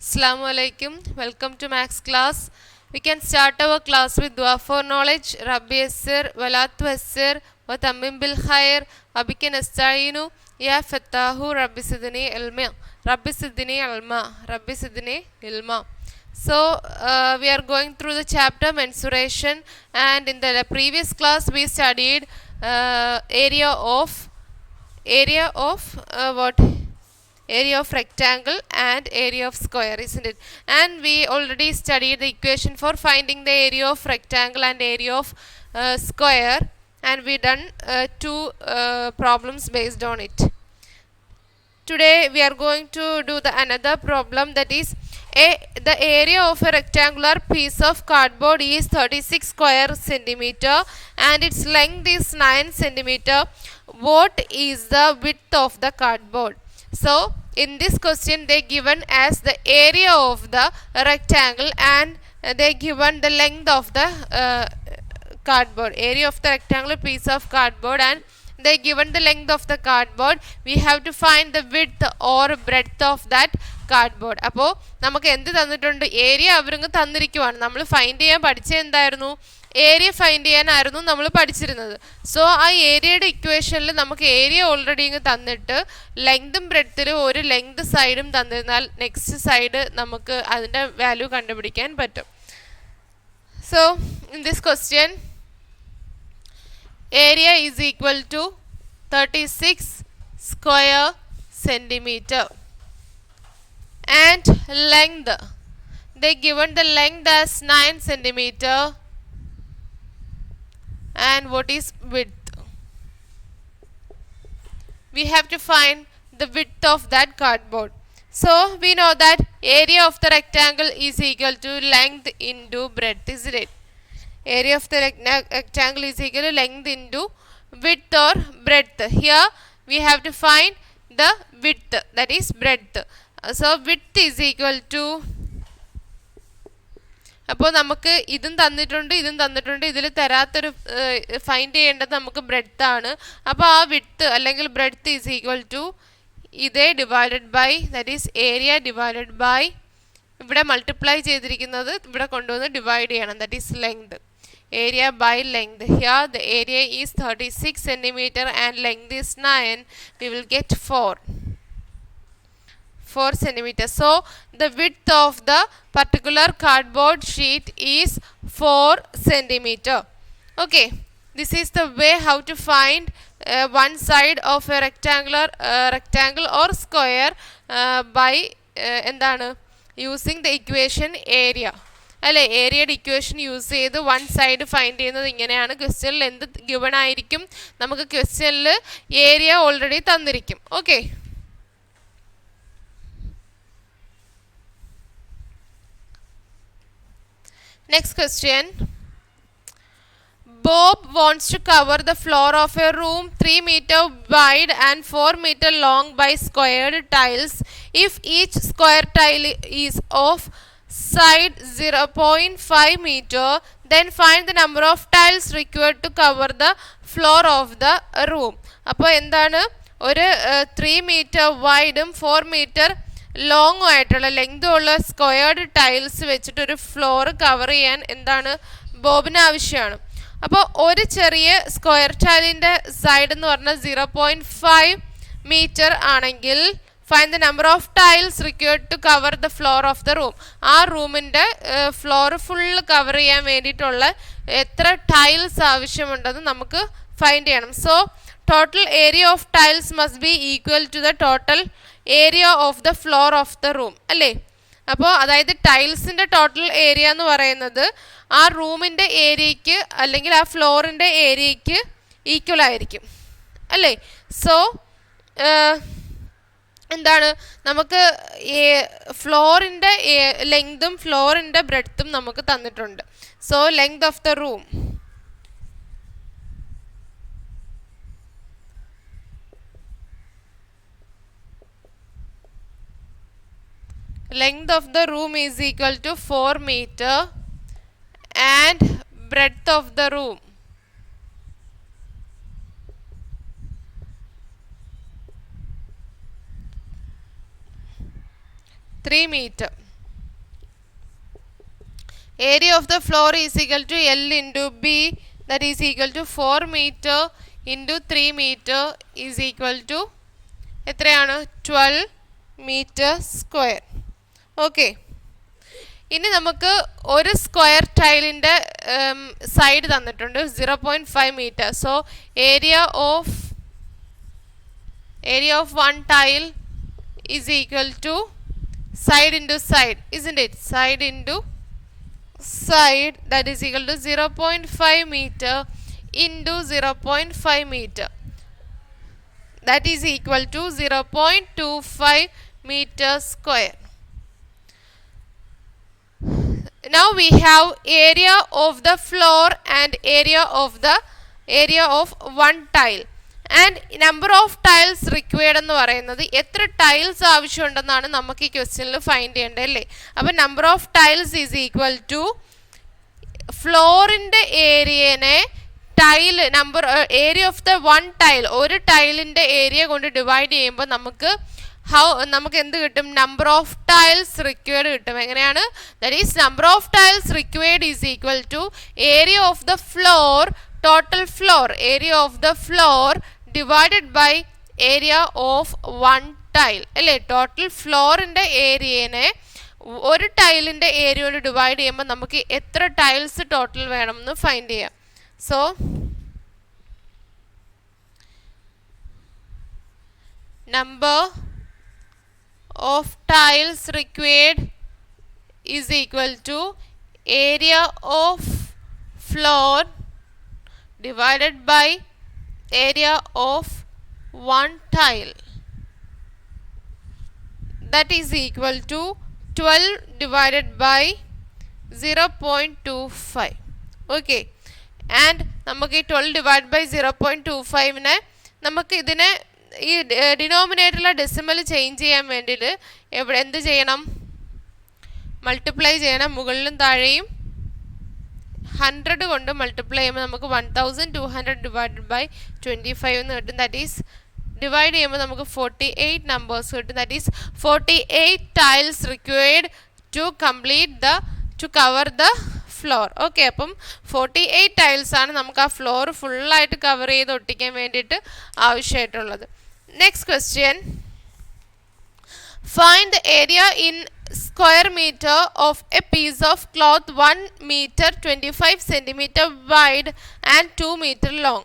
Assalamu alaikum. Welcome to Max class. We can start our class with dua for knowledge. Rabbi Yassir, Walatu Yassir, wa Tammim bil Khair, Abika nasta'inu, Ya Fattahu, Rabbi Sidni Ilma, Rabbi Sidni Ilma, Rabbi Sidni Ilma. So, we are going through the chapter mensuration, and in the previous class we studied area of what? Area of rectangle and area of square, isn't it? And we already studied the equation for finding the area of rectangle and area of square, and we done two problems based on it. Today we are going to do the another problem, that is the area of a rectangular piece of cardboard is 36 square centimeter and its length is 9 centimeter. What is the width of the cardboard? So in this question they given as the area of the rectangle and they given the length of the cardboard, area of the rectangular piece of cardboard, and they given the length of the cardboard. We have to find the width or breadth of that cardboard. അപ്പോൾ നമുക്ക് എന്ത് തന്നിട്ടുണ്ട്? Area അവരങ്ങ് തന്നിരിക്കുവാണ്. നമ്മൾ find ചെയ്യാൻ പഠിച്ചത് എന്തായിരുന്നു? Area find ചെയ്യാനായിരുന്നു നമ്മൾ പഠിച്ചിരുന്നത്. സോ ആ ഏരിയയുടെ ഇക്വേഷനിൽ നമുക്ക് ഏരിയ ഓൾറെഡി ഇങ്ങ് തന്നിട്ട് ലെങ്തും ബ്രെഡ്ത്തിലും ഒരു ലെങ്ത് സൈഡും തന്നിരുന്നാൽ നെക്സ്റ്റ് സൈഡ് നമുക്ക് അതിൻ്റെ വാല്യൂ കണ്ടുപിടിക്കാൻ പറ്റും. So in this question area is equal to 36 square centimeter and length, they given the length as 9 centimeter, and what is width? We have to find the width of that cardboard. So we know that area of the rectangle is equal to length into breadth, isn't it? Area of the rectangle is equal to length into width or breadth. Here we have to find the width, that is breadth. So width is equal to, അപ്പോൾ നമുക്ക് ഇതും തന്നിട്ടുണ്ട് ഇതിൽ തരാത്തൊരു find ചെയ്യേണ്ടത് നമുക്ക് breadth ആണ്. അപ്പോൾ ആ വിഡ്ത്ത് അല്ലെങ്കിൽ ബ്രെഡ്ത്ത് ഈസ് ഈക്വൽ ടു ഇതേ divided by, that is area divided by, ഇവിടെ മൾട്ടിപ്ലൈ ചെയ്തിരിക്കുന്നത് ഇവിടെ കൊണ്ടുവന്ന് ഡിവൈഡ് ചെയ്യണം, that is length. Area by length. Here the area is 36 centimeter and length is 9. We will get 4 centimeter. So the width of the particular cardboard sheet is 4 centimeter. Okay, this is the way how to find one side of a rectangle or square by എന്താണ്, using the equation area. അല്ലേ, ഏരിയയുടെ equation use ചെയ്ത് one side find ചെയ്യുന്നത് ഇങ്ങനെയാണ്. ക്വസ്റ്റ്യനിൽ എന്ത് given ആയിരിക്കും? നമുക്ക് ക്വസ്റ്റ്യനിൽ ഏരിയ ഓൾറെഡി തന്നിരിക്കും. Okay, next question. Bob wants to cover the floor of a room 3 meter wide and 4 meter long by squared tiles. If each square tile is of side 0.5 meter, then find the number of tiles required to cover the floor of the room. അപ്പോൾ എന്താണ്, ഒരു 3 meter വൈഡും 4 meter ലോങ്ങും ആയിട്ടുള്ള ലെങ്തും ഉള്ള squared tiles വെച്ചിട്ടൊരു floor cover ചെയ്യാൻ എന്താണ് ബോബിന് ആവശ്യമാണ്. അപ്പോൾ ഒരു ചെറിയ സ്ക്വയർ ടൈലിൻ്റെ സൈഡ് എന്ന് പറഞ്ഞാൽ 0.5 meter ആണെങ്കിൽ find the number of tiles required to cover the floor of the room. ആ റൂമിൻ്റെ ഫ്ലോർ ഫുള്ള് കവർ ചെയ്യാൻ വേണ്ടിയിട്ടുള്ള എത്ര ടൈൽസ് ആവശ്യമുണ്ടെന്ന് നമുക്ക് ഫൈൻഡ് ചെയ്യണം. So total area of tiles must be equal to the total area of the floor of the room, അല്ലേ? അപ്പോൾ അതായത് ടൈൽസിൻ്റെ ടോട്ടൽ ഏരിയ എന്ന് പറയുന്നത് ആ റൂമിൻ്റെ ഏരിയയ്ക്ക് അല്ലെങ്കിൽ ആ ഫ്ലോറിൻ്റെ ഏരിയയ്ക്ക് ഈക്വൽ ആയിരിക്കും, അല്ലേ? സോ എന്താണ്, നമുക്ക് ഫ്ലോറിൻ്റെ ലെങ്തും ഫ്ലോറിൻ്റെ ബ്രെഡ്ത്തും നമുക്ക് തന്നിട്ടുണ്ട്. So length of the room, length of the room is equal to 4 meter and breadth of the room 3 meter. Area of the floor is equal to L into B, that is equal to 4 meter into 3 meter is equal to എത്രയാണ് 12 meter square. Okay, ഇനി നമുക്ക് ഒരു square ടൈലിൻ്റെ side തന്നിട്ടുണ്ട് 0.5 metre. So area of one tile is equal to side into side, isn't it? Side into side, that is equal to 0.5 meter into 0.5 meter, that is equal to 0.25 meter square. Now we have area of the floor and area of one tile, and number of tiles required എന്ന് പറയുന്നത് എത്ര tiles ആവശ്യമുണ്ടെന്നാണ് നമുക്ക് ഈ ക്വസ്റ്റ്യനിൽ find ചെയ്യേണ്ടത് അല്ലേ. അപ്പോൾ number of tiles is equal to ഫ്ലോറിൻ്റെ ഏരിയനെ area of the one tile, ഒരു ടൈലിൻ്റെ ഏരിയ കൊണ്ട് ഡിവൈഡ് ചെയ്യുമ്പോൾ നമുക്ക് എന്ത് കിട്ടും? നമ്പർ ഓഫ് ടൈൽസ് റിക്വയർഡ് കിട്ടും. എങ്ങനെയാണ്? That is number of tiles required is equal to area of the floor, total floor, area of the floor divided by area of one tile അല്ലേ. Total ഫ്ലോറിൻ്റെ ഏരിയനെ ഒരു ടൈലിൻ്റെ ഏരിയ കൊണ്ട് divide ചെയ്യുമ്പോൾ നമുക്ക് എത്ര ടൈൽസ് ടോട്ടൽ വേണമെന്ന് ഫൈൻഡ് ചെയ്യാം. So number of tiles required is equal to area of floor divided by area of one tile, that is equal to 12 divided by 0.25. okay, and നമുക്ക് ഈ 12 divided by 0.25നെ നമുക്ക് ഇതിനെ ഈ ഡിനോമിനേറ്ററിലെ ഡെസിമൽ ചേഞ്ച് ചെയ്യാൻ വേണ്ടിയിട്ട് എന്ത് ചെയ്യണം? മൾട്ടിപ്ലൈ ചെയ്യണം. മുകളിലും താഴെയും 100 കൊണ്ട് മൾട്ടിപ്ലൈ ചെയ്യുമ്പോൾ നമുക്ക് 1200 ഡിവൈഡഡ് ബൈ 25 എന്ന് കിട്ടും. ദാറ്റ് ഈസ് ഡിവൈഡ് ചെയ്യുമ്പോൾ നമുക്ക് 48 നമ്പേഴ്സ് കിട്ടും. That is 48 tiles required to cover the floor. Okay, അപ്പം 48 ടൈൽസ് ആണ് നമുക്ക് ആ ഫ്ലോർ ഫുള്ളായിട്ട് കവർ ചെയ്ത് ഒട്ടിക്കാൻ വേണ്ടിയിട്ട് ആവശ്യമായിട്ടുള്ളത്. Next question, find the area in square meter of a piece of cloth 1 meter 25 centimeter wide and 2 meter long.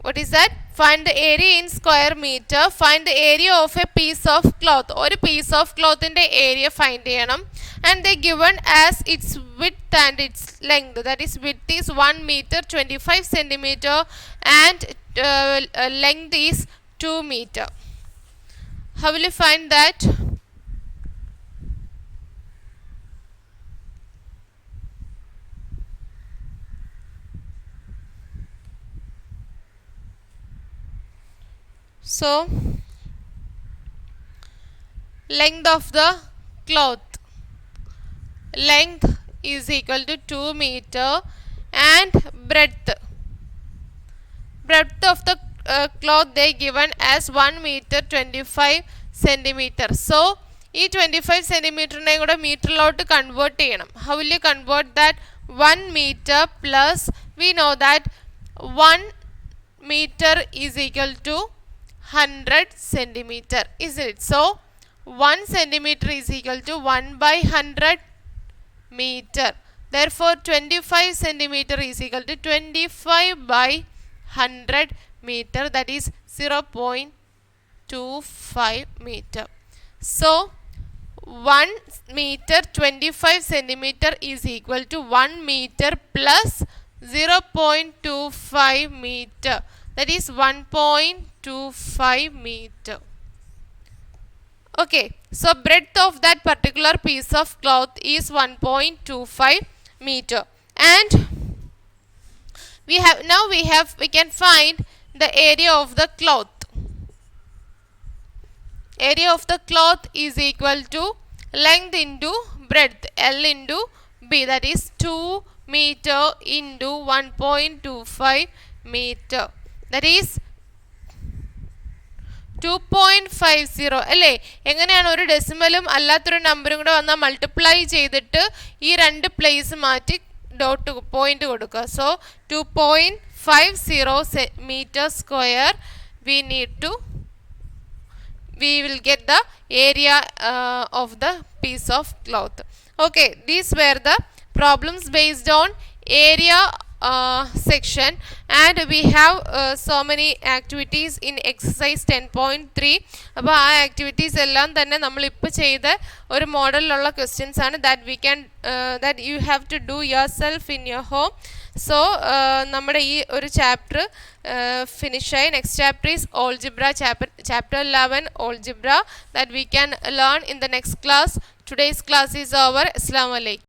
What is that? Find the area in square meter. Find the area of a piece of cloth. ഒരു piece of cloth ന്റെ area find ചെയ്യണം. And they given as its width and its length. That is, width is 1 meter 25 centimeter and length is 2 meter. How will you find that? So length of the cloth, length is equal to 2 meter and breadth of the cloth they given as 1 meter 25 centimeter. So ഈ 25 സെൻറ്റിമീറ്ററിനെ കൂടെ മീറ്ററിലോട്ട് convert ചെയ്യണം. How will you convert that? 1 meter plus, we know that 1 meter is equal to 100 centimeter, isn't it? So 1 centimeter is equal to 1 by 100 meter. Therefore 25 centimeter is equal to 25 by 100 meter, that is 0.25 meter. So 1 meter 25 centimeter is equal to 1 meter plus 0.25 meter, that is 1.25 meter. Okay, so breadth of that particular piece of cloth is 1.25 meter, and we can find the area of the cloth. Area of the cloth is equal to length into breadth, L into B, that is 2 meter into 1.25 meter, that is 2.50 അല്ലേ? എങ്ങനെയാണ് ഒരു ഡെസിമലും അല്ലാത്തൊരു നമ്പറും കൂടെ വന്നാൽ multiply ചെയ്തിട്ട് ഈ രണ്ട് പ്ലേസ് മാറ്റി ഡോട്ട് പോയിന്റ് കൊടുക്കുക. So 2.50 meter square we will get the area of the piece of cloth. Okay, these were the problems based on area section, and we have so many activities in exercise 10.3. അപ്പോൾ ആ activities എല്ലാം തന്നെ നമ്മൾ ഇപ്പോൾ ചെയ്ത ഒരു മോഡലിലുള്ള questions ആണ് that you have to do yourself in your home. So നമ്മുടെ ഈ ഒരു ചാപ്റ്റർ ഫിനിഷായി. Next chapter is algebra, chapter 11 algebra, that we can learn in the next class. Today's class is over. Assalamu alaikum.